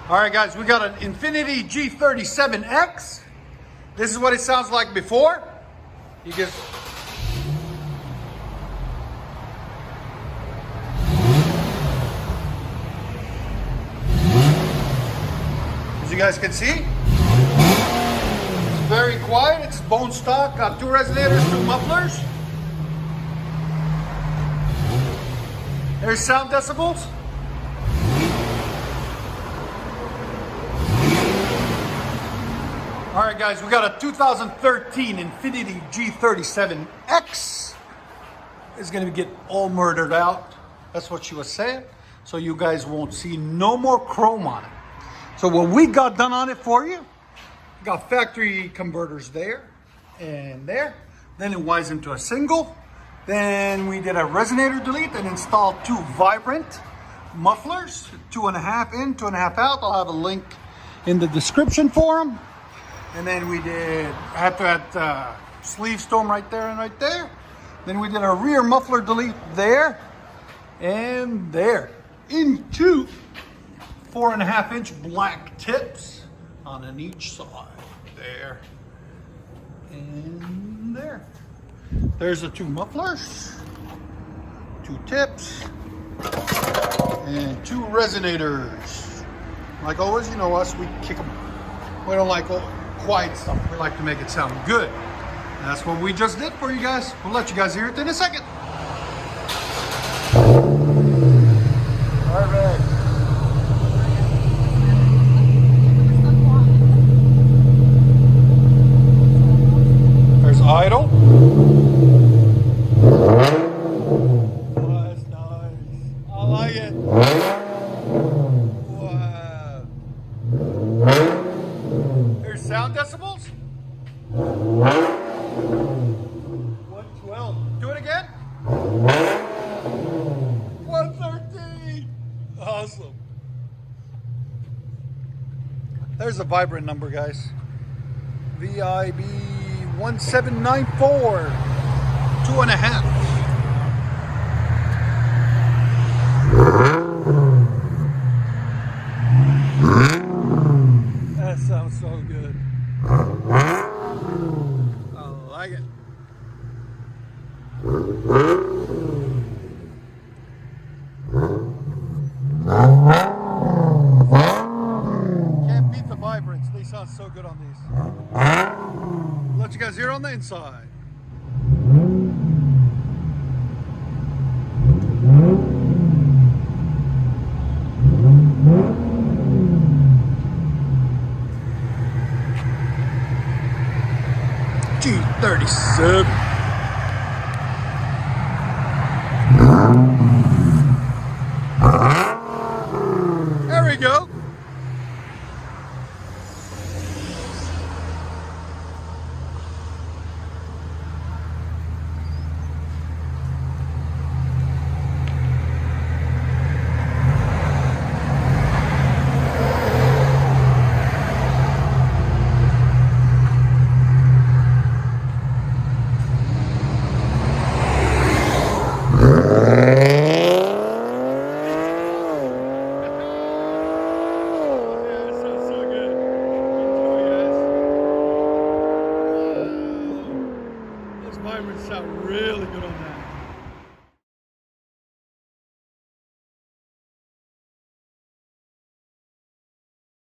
All right, guys, we got an Infiniti G37x. This is what it sounds like before. You get as you guys can see, it's very quiet. It's bone stock. Got 2 resonators, 2 mufflers. There's sound decibels. All right, guys, we got a 2013 Infiniti G37x. It's gonna get all murdered out. That's what she was saying. So you guys won't see no more chrome on it. So what we got done on it for you, we got factory converters there and there. Then it winds into a single. Then we did a resonator delete and installed 2 vibrant mufflers, 2.5 in, 2.5 out. I'll have a link in the description for them. And then we did, had to add sleeve storm right there and right there. Then we did a rear muffler delete there and there. Into 4.5-inch black tips on each side. There and there. There's the 2 mufflers, 2 tips, and 2 resonators. Like always, you know us, we kick them. We don't like quiet stuff. We like to make it sound good. And that's what we just did for you guys. We'll let you guys hear it in a second. All right. There's idle. Oh, that's nice. I like it. Wow. There's sound decibels. 112. Do it again. 113. Awesome. There's a vibrant number, guys. VIB 1794. 2.5. That sounds so good. I like it. Can't beat the vibrants. They sound so good on these. Let you guys hear on the inside. G37. There we go.